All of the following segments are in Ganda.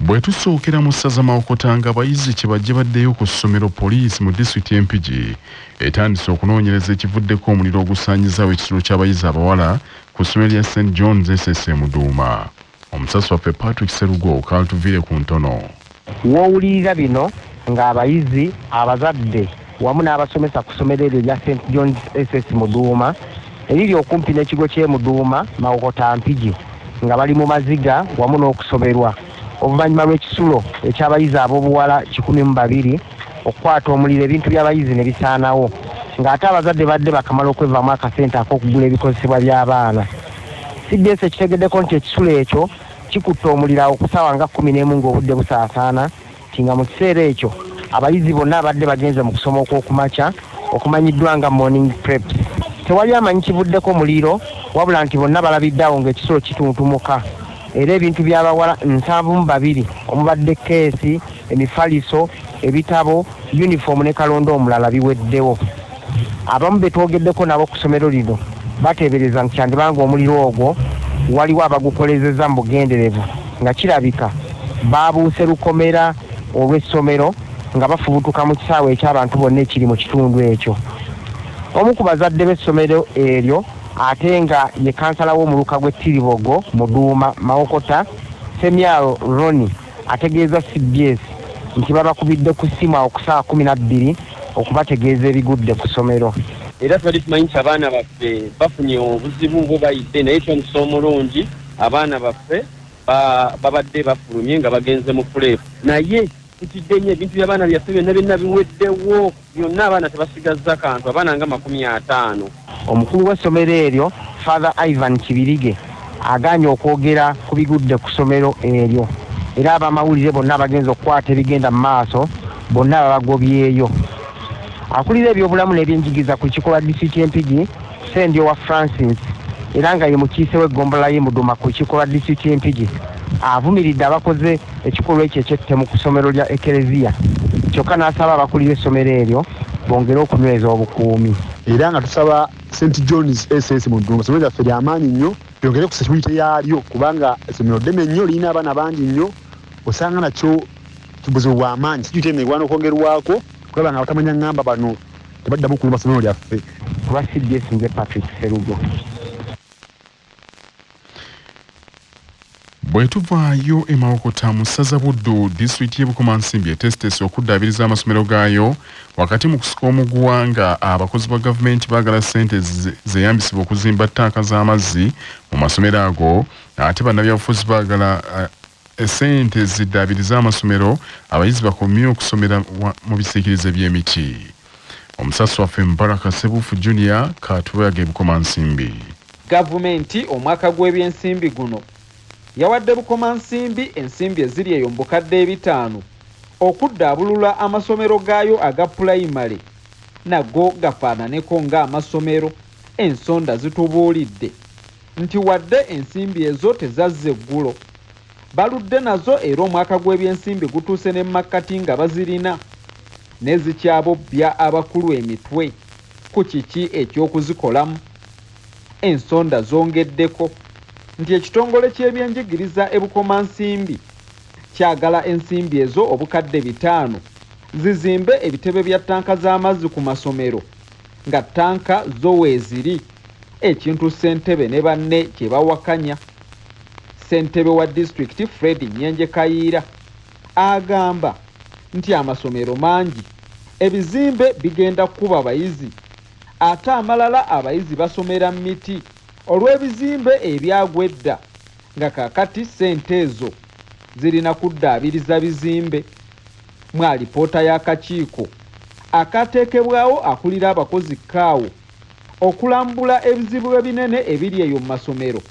Bwe tusookera mu ssaza Mawokota abayizi kye bajje baddeyo ku ssomero poliisi mu disitulikiti y'Empigi etandise okunoonyereza ekivuddeko omuliro ogusaanyizaawo ekisulo ky'abayizi abawala ku ssomero lya St. John's SSA Muduuma. Omusasi waffe Patrick Serugo kaltuviire ku ntono. Wowulirira bino ng'abayizi abazadde wamu n'abasomesa ku ssomero eryo lya St. John's SSA Muduuma eriri okumpi n'ekigo ky'e Muduuma Mawokota Mpigi nga bali mu maziga wamu n'okusomerwa oluvannyuma lw'ekisulo eky'abayizi ab'obuwala 12 okukwata omuliro ebintu by'abayizi ne bisaanawo ng'ate abazadde badde bakamala okwevaamu akasente ak'okugula ebikozesebwa by'abaana. CBS ekitegeddeko nti ekisulo ekyo kikutte omuliro awo ku ssaawa nga 11 ng'obudde busaasaana nti nga mu kiseera ekyo abayizi bonna abadde bagenze mu kusoma okw'okumakya okumanyiddwa nga morning preps. Tewali amanyi kivuddeko muliro wabula nti bonna balabidde awo ng'ekisulo kituntumuka era ebintu by'abawala 72 omubadde keesi, emifaliso, ebitabo, uniform ne kalondo omulala biweddewo. Abamu betwogeddeko nabo ku ssomero lino bateebereza nti kyandibanga omuliro ogwo waliwo abagukolezeza mu bugenderevu nga kirabika baabuuse lukomera olw'essomero nga bafubutuka mu kisaawe eky'abantu bonna ekiri mu kitundu ekyo. Omu ku bazadde b'essomero eryo ate nga ye kansala w'omuluka gw'Ettiribogo Muduuma Mawokota Semyalo Roni ategeeza CBS nti babakubidde ku ssimu awo ku ssaawa 12 okubategeeza ebigudde ku ssomero. Era twali tumanyi nti abaana baffe bafunye obuzibu bwe bayidde naye twamusa omulungi abaana baffe babadde bafulumye nga bagenze mu puleefu naye tutidde nnyo ebintu by'abaana byaffe byonna biweddewo byonna abaana tebasigazza kantu abaana nga 50. Omukulu w'essomero eryo Father Ivan Kibirige agaanye okwogera ku bigudde ku ssomero eryo era abamawulire bonna abagenza okukwata ebigenda mu maaso bonna babagobyeyo. Akulira ebyobulamu n'ebyenjigiriza ku kikolwa disitulikiti y'Empigi Sendyo wa Francis era nga ye mukiise w'eggombolola y'e Muduuma ku kikolwa disitulikiti y'Empigi avumiridde abakoze ekikolwa ekyo eky'ettemu ku ssomero lya Ekereziya kyokka n'asaba abakulira essomero eryo bongere okunyweza obukuumi. Era nga tusaba St. John's SSA Muduuma essomero lyaffe ly'amaanyi nnyo lyongere ku security yaalyo kubanga essomero ddene nnyo lirina abaana bangi nnyo osanga nakyo kibuzibu bw'amaanyi security emegwana okwongerwako kulaba nga batamanya ngamba bano tebaddamu kuluma essomero lyaffe. Kuba CBS nze Patrick Serugo. Bwe tuvaayo e Mawokota mu ssaza Buddu disitulikiti y'e Bukomansimbi etesitese okuddaabiriza amasomero gaayo wakati mu kusika omuguwa abakozi ba gavumenti baagala ssente zeeyambisibwa okuzimba ttanka z'amazzi mu masomero ago ate bannabyabufuzi baagala ssente ziddaabiriza amasomero abayizi bakomye okusomera mu bisiikirize by'emiti. Omusasi waffe Mbaraka Sebufu Junior Kaatubaga e Bukomansimbi. Gavumenti omwaka gw'ebyensimbi guno yawadde Bukomansimbi ensimbi eziri eyo mu bukadde 5 okuddaabulula amasomero gaayo aga pulayimale nago gafaananeko ng'amasomero. Ensonda zitubuulidde nti wadde ensimbi ezo tezazze eggulo baludde nazo era omwaka gw'ebyensimbi gutuuse ne makkati nga bazirina ne zikyabobbya abakulu emitwe ku kiki eky'okuzikolamu. Ensonda zongeddeko nti ekitongole ky'ebyenjigiriza e Bukomansimbi kyagala ensimbi ezo obukadde 5 zizimbe ebitebe bya ttanka z'amazzi ku masomero nga ttanka zo weeziri ekintu ssentebe ne banne kye bawakanya. Ssentebe wa disitulikiti Fred Nyenje Kayiira agamba nti amasomero mangi ebizimbe bigenda kuba abayizi ate amalala abayizi basomera miti olw'ebizimbe ebyagwedda nga kakati ssente ezo zirina kuddaabiriza bizimbe. Mwa alipoota y'akakiiko akateekebwawo akulira abakozi kaawo okulambula ebizibu ebinene ebiri eyo mu masomero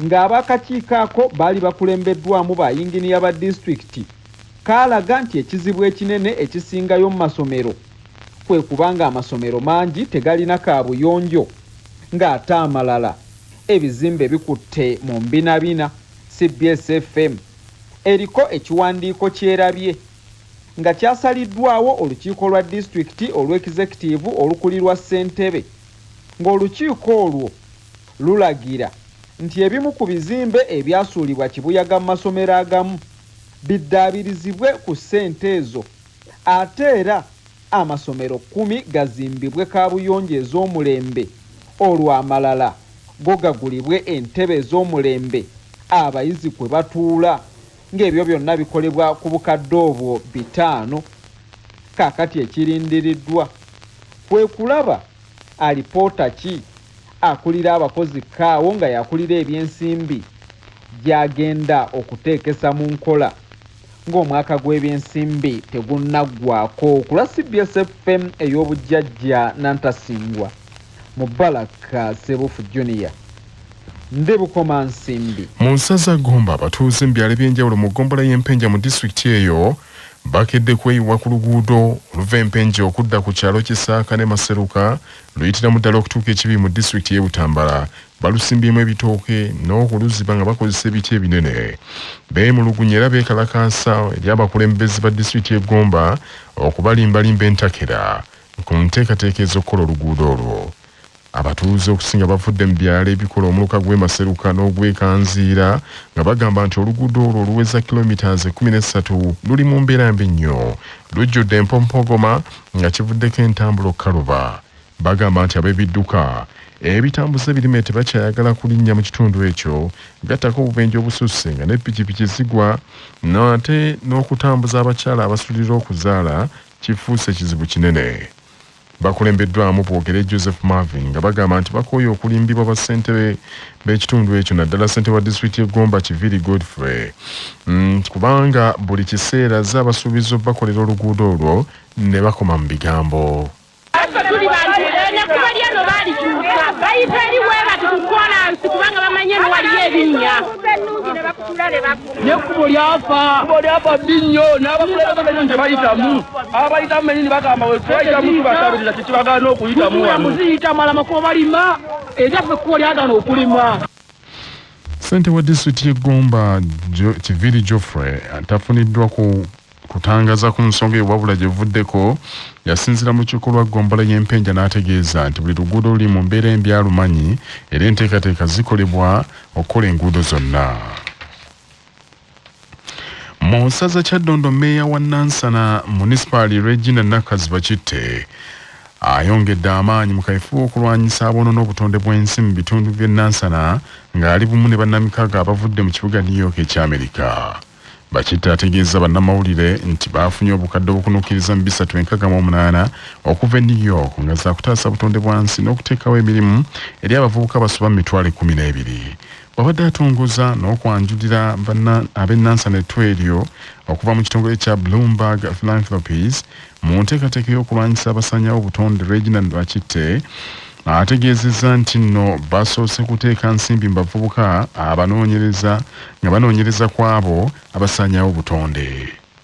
ng'abakakiiko ako baali bakulembeddwamu bayinginiya ba disitulikiti kaalaga nti ekizibu ekinene ekisingayo mu masomero kwe kubanga amasomero mangi tegalina kaabuyonjo ng'ate amalala ebizimbe bikutte mu mbinabina. CBS FM eriko ekiwandiiko kyerabye nga kyasaliddwawo olukiiko lwa disitulikiti olw'executive olukulirwa ssentebe ng'olukiiko olwo lulagira nti ebimu ku bizimbe ebyasuulibwa kibuyaga mu masomero agamu biddaabirizibwe ku ssente ezo ate era amasomero 10 gazimbibwe kaabuyonjo ez'omulembe olwo amalala go gagulibwe entebe ez'omulembe abayizi kwe batuula ng'ebyo byonna bikolebwa ku bukadde obwo 5 kaakati ekirindiriddwa kwe kulaba alipoota ki akulira abakozi kaawo nga yakulira ebyensimbi gy'agenda okuteekesa mu nkola ng'omwaka gw'ebyensimbi tegunnaggwako. Ku lwa CBS FM ey'obujjajja Nantasingwa Mubaraka Sebufu Junior Ndebukoma Nsimbi. Mu nsaza Gomba abatuuze mu byalo by'enjawulo mu ggombolola y'Empenja mu disitulikiti eyo bakedde kweyiwa ku luguudo oluva Empenja okudda ku kyalo Kisaaka ne Maseruka luyitira mu ddala okutuuka ekibi mu disitulikiti y'e Butambala balusimbyemu ebitooke n'okuluziba nga bakozesa ebiti ebinene. Beemulugunya era beekalakaasa eri abakulembeze ba disitulikiti y'e Gomba okubalimbalimba entakera ku nteekateeka ez'okukola oluguudo olwo. Abatuuze okusinga bavudde mu byalo ebikola omuluka gw'e Maseruka n'ogwekanziira nga bagamba nti oluguudo olwo oluweza kilomitazi 13 luli mu mbeera mbi nnyo, lujjudde empompogoma nga kivuddeko entambula okkaluba. Bagamba nti ab'ebidduka ebitambuza ebirime tebakyayagala kulinnya mu kitundu ekyo, gattako obubenje obususse nga ne pikipiki zigwa n'ate n'okutambuza abakyala abasulira okuzaala kifuuse kizibu kinene. Bakulembeddwamu Bwogere Joseph Marvin nga bagamba nti bakooye okulimbibwa bassentebe b'ekitundu ekyo naddala ssentebe wa disitulikiti y'e Gomba Kiviri Godfrey kubanga buli kiseera z'abasuubiza obbakolera oluguudo olwo ne bakoma mu bigambo. Kubanga bamanye waliyo ebinnya nekubo lyafa binnyo n'abakulembeze nje bayitamu abayitamu menini bagamba wetwayitamu tubasabiriza tekibagaana okuyitamu muziyita malama ko balima eryaffe ekkubo lyagaana okulima. Ssentebe wa disitulikiti y'e Gomba Kiviri Geoffrey atafuniddwa kutangaza ku nsonga wabula gyevuddeko yasinzira mu kikolwa ggombolola y'Empenja n'ategeeza nti buli luguudo luli mu mbeera embi alumanyi era enteekateeka zikolebwa okukola enguudo zonna. Mu ssaza Kyaddondo mmeeya wa Nansana munisipaali Regina Nakazi Bakitte ayongedde amaanyi mu kaifo okulwanyisa aboonoona obutonde bw'ensi mu bitundu by'e Nansana ng'ali bumu ne bannamikago abavudde mu kibuga New York eky'Amerika. Bakitte ategeeza bannamawulire nti baafunye obukadde obukunuukiriza mu 368 okuva e New York nga za kutaasa butonde bwansi n'okuteekawo emirimu eri abavubuka basoba mu 12,000. Wabadde atongoza n'okwanjulira ab'e Nansana etweryo okuva mu kitongole kya Bloomberg Philanthropies mu nteekateeka y'okulwanyisa abasaanyawo obutonde. Regina Bakitte ategeezezza nti nno basoose kuteeka nsimbi mu bavubuka abanoonyereza nga banoonyereza ku abo abasaanyawo obutonde.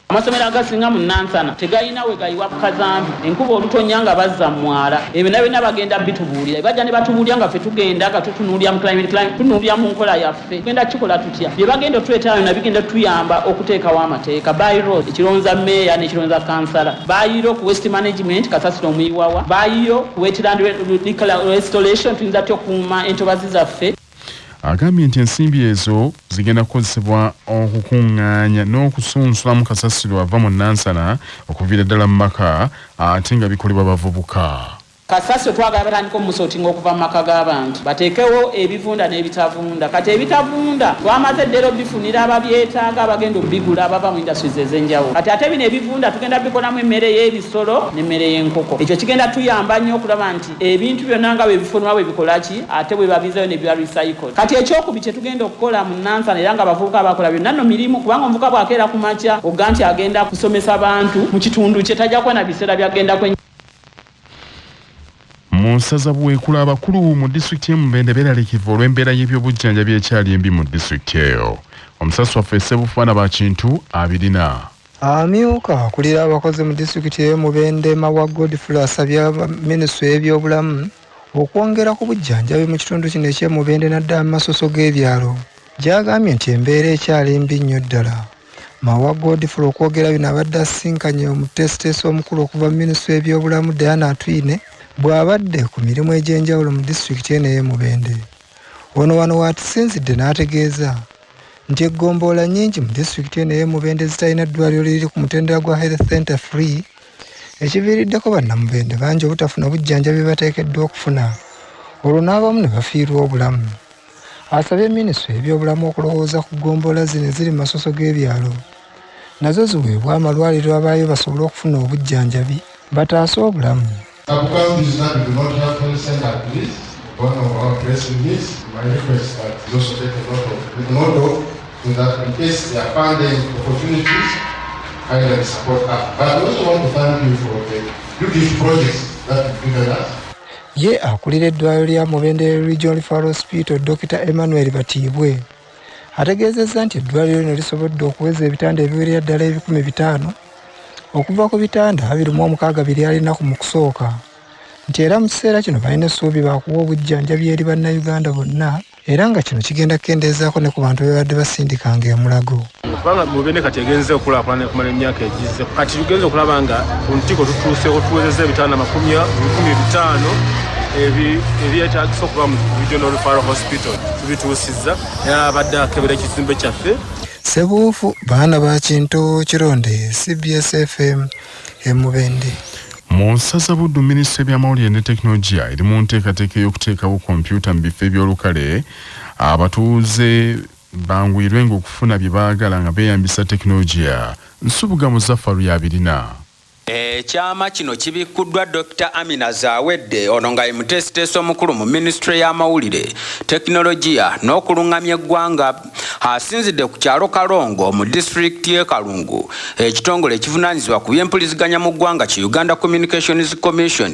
Amasomero agasinga mu Nansana tegalina we gayiwa ku kazambi enkuba olutonya nga bazza mwala ebyo nabyo bagenda bitubuulira bajja ne batubuulira nga ffe tugenda nga tutunuulira mu climate tunuulira mu nkola yaffe tugenda kikola tutya bye bagenda tuleetayo nabigenda tuyamba okuteekawo amateeka bayiro ekironza meeya n'ekironza kansala bayiro ku waste management kasasiro omuyiwawa bayiro ku wetland restoration tuyinza tyo okukuuma entobazi zaffe. Agambye nti ensimbi ezo zigenda kukozesebwa okukuŋŋaanya n'okusunsulamu kasasiro ava mu Nansana okuviira ddala mu maka ate nga bikolebwa bavubuka. Kasasiro twagala batandika omusootinga okuva mu maka g'abantu bateekewo ebivunda n'ebitavunda kati ebitavunda twamaze ddero bifunira ababyetaaga abagenda obigula abava mu industries ez'enjawulo kati ate bino ebivunda tugenda bikolamu emmere y'ebisolo n'emmere y'enkoko ekyo kigenda tuyamba nnyo okulaba nti ebintu byonna nga bwe bifunwa bwe bikolaki ate bwe babizayo ne biba recycle kati ekyokubi kye tugenda okukola mu Nansana era nga abavubuka bakola byonna nno mirimu kubanga omuvubuka bw'akeera ku makya ogga nti agenda kusomesa bantu mu kitundu kye tajja kuba na biseera byagenda kwenye. Mu nsaza Bwekula abakulu mu disitulikiti y'e Mubende beeraliikirivu olw'embeera y'ebyobujjanjabi ekyali embi mu disitulikiti eyo. Omusasi waffe Ssebufaana Bakintu abirina. Amyuka akulira abakozi mu disitulikiti y'e Mubende Mawa Godfrey asabye minisitule y'ebyobulamu okwongera ku bujjanjabi mu kitundu kino eky'e Mubende naddala mu masoso g'ebyalo. Gy'agambye nti embeera ekyali mbi nnyo ddala. Mawa Godfrey okwogera bino abadde asinkanye omutesiteesi omukulu okuva mu minisitule y'ebyobulamu Diana Atwine bw'abadde ku mirimu egy'enjawulo mu disitulikiti eno ey'e Mubende. Ono wano waatusinzidde n'ategeeza nti eggomboola nnyingi mu disitulikiti eno ey'Emubende zitalina ddwaliro liri ku mutendera gwa Health Center Free, ekiviiriddeko bannamubende bangi obutafuna bujjanjabi bateekeddwa okufuna, olwo n'abamu ne bafiirwa obulamu. Asabye minisitule y'ebyobulamu okulowooza ku ggomboola zino eziri mu masoso g'ebyalo, nazo ziweebwa amalwaliro abaayo basobole okufuna obujjanjabi bataase obulamu. One of our press release, my request that is also take a note of that in case there are funding opportunities, I will support that. But I also want to thank you for the beautiful projects that you've given us. Ye akulira eddwaliro lya Mubende Regional Referral Hospital Dr. Emmanuel Batiibwe ategeezezza nti eddwaliro lino lisobodde okuweza ebitanda ebiwerera ddala 500 okuva ku bitanda 26 biri alinaku mu kusooka, nti era mu kiseera kino balina essuubi bakuwa obujjanjabi eri bannayuganda bonna, era nga kino kigenda kukendeezaako ne ku bantu bebadde basindikanga e Mulago. Kubanga Mubende kati egenze okulakulana kumala emyaka egize, kati tugenze okulaba nga ku ntiko tutuuseeko tuwezezza ebitanda 15,000 ebyetaagisa okuba mu Regional Referral Hospital tubituusizza, era abadde akebera ekizimbe kyaffe. Sebuufu baana ba Kintu Kironde, CBS FM Mubende. Mu ssaza Buddu minisitule y'ebyamawulire ne tekinologiya eri mu nteekateeka y'okuteekawo kompyuta mu bifo ebyolukale abatuuze banguyirwenga okufuna bye baagala nga beeyambisa tekinologiya. Nsubuga Muzaffaru y'abirina. Ekyama kino kibikkuddwa Dr. Amina Zawedde ono nga ye mutesiteesi omukulu mu minisitule y'amawulire, tekinologiya n'okulungamya eggwanga asinzidde ku kyalo Kalongo mu disitulikiti y'e Kalungu, ekitongole ekivunaanyizibwa ku by'empuliziganya mu ggwanga ki Uganda Communications Commission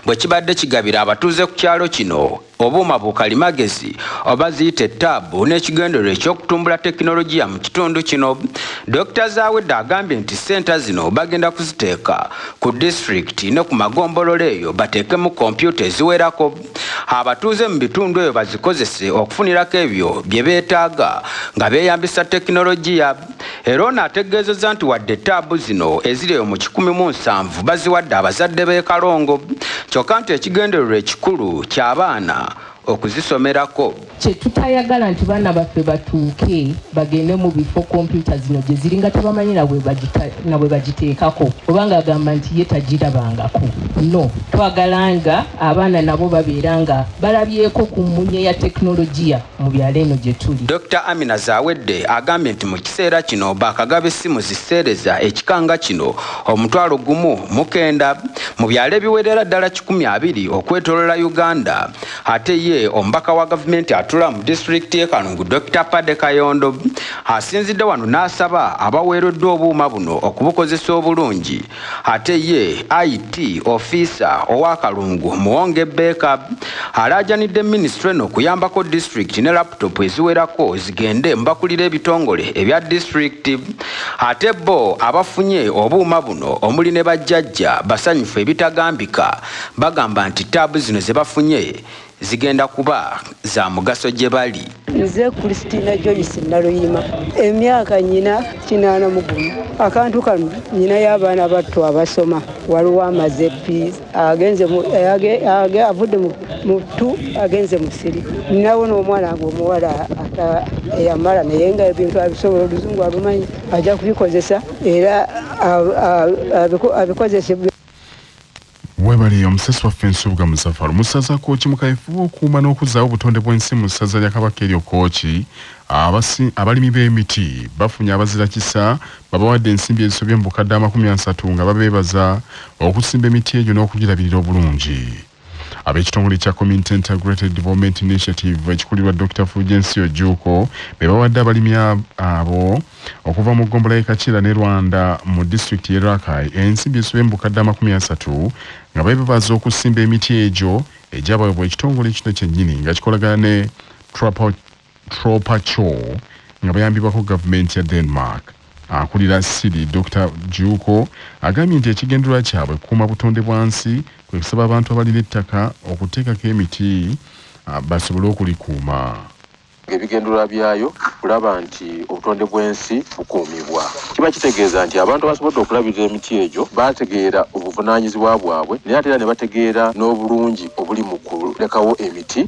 bwe kibadde kigabira abatuuze ku kyalo kino obuuma bukalimagezi oba ziyite taabu n'ekigendererwa ekyokutumbula tekinologiya mu kitundu kino. Dr. Zawedde agambye nti ssente zino bagenda kuziteeka ku disitulikiti ne ku magombolola eyo bateekemu kompyuta eziwerako, abatuuze mu bitundu ebyo bazikozese okufunirako ebyo bye beetaaga nga beeyambisa tekinologiya. Era ono ategeezezza nti wadde taabu zino eziri eyo mu 17 baziwadde abazadde b'e Kalongo, kyokka nti ekigendererwa ekikulu ky'abaana okuzisomerako. Kye tutayagala nti baana baffe batuuke bagende mu bifo kompyuta zino gye ziri nga tebamanyi na bwe bagiteekako obanga agamba nti ye tagirabangako. No, twagala nga abaana nabo babeera nga balabyeko ku mmunye ya tekinologiya mu byalo eno gye tuli. Dr. Amina Zawedde agambye nti mu kiseera kino baakagaba essimu ziseereza ekikanga kino 1,900 mu byalo ebiwerera ddala 200 okwetoolola Uganda. Ate ye omubaka wa gavumenti atula mu disitulikiti y'e Kalungu Dr. Pade Kayondo asinzidde wano n'asaba abaweereddwa obuuma buno okubukozesa obulungi. Ate ye IT officer owa Kalungu Muwonge Beka alaajanidde minisitule eno okuyambako disitulikiti ne laputopu eziwerako zigende mbakulira ebitongole ebya disitulikiti. Ate bo abafunye obuuma buno omuli ne bajjajja basanyufu ebitagambika bagamba nti taabu zino ze bafunye zigenda kuba za mugaso gye bali. Nze Christina Joyce Naloyima, emyaka nyina 81. Akantu kano nyina y'abaana bato abasoma waliwo amaze peace agenze avudde mu 2 agenze mu 3. Nawo n'omwana wange omuwala eyamala naye nga ebintu abisobola oluzungu alumanyi ajja kubikozesa era abikozese. Webali omusesi waffe Nsubuga Muzaffaru. Mu ssaza Kooki mu kaweefube okuuma n'okuzaawo obutonde bw'ensi mu ssaza lya Kabaka eryo Kooki, abalimi b'emiti bafunye abazira kisa babawadde ensimbi ezisobye mu bukadde 30 nga babeebaza okusimba emiti egyo n'okugirabirira obulungi. Ab'ekitongole kya Community Integrated Development Initiative ekikulirwa Dr. Fulgencio Ojuko be bawadde abalimi abo okuva mu ggombola y'e Kachira ne Rwanda mu disitulikiti y'e Rakai ensimbi ezisobye mu bukadde 30 nga beebaza okusimba emiti egyo egyabaweebwa ekitongole kino kyennyini nga kikolagana ne Tropacho nga bayambibwako gavumenti ya Denmark. Akulira Siri Dr. Juko agambye nti ekigendererwa kyabwe kuuma butonde bwansi kwe kusaba abantu abalina ettaka okuteekako emiti basobole okulikuuma. Ebigendererwa byayo kulaba nti obutonde bw'ensi bukuumibwa. Kiba kitegeeza nti abantu abasobodde okulabirira emiti egyo bategeera obuvunaanyizibwa bwabwe naye ate era ne bategeera n'obulungi obuli mu kulekawo emiti.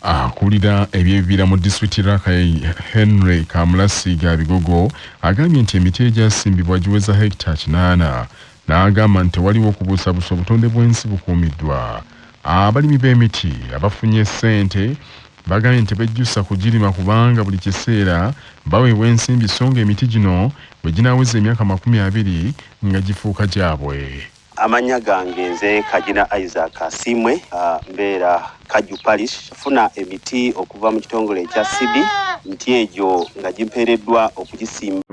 Akulira ebyebibira mu disitulikiti Rakai Henry Kamulasiga Bigogo agambye nti emiti egyasimbibwa giweza hekita 8 n'agamba nti waliwo okubuusabuusa obutonde bw'ensi bukuumiddwa. Abalimi b'emiti abafunye ssente bagambye nti bejjusa kugirima kubanga buli kiseera baweebwa ensimbi so nga emiti gino bwe ginaaweza emyaka 20 nga gifuuka gyabwe. Amanya gange nze Kajina Isaac Asimwe mbeera Kaju Parish funa emiti okuva mu kitongole ekya Sibi nti egyo nga gimpeereddwa okugisimba.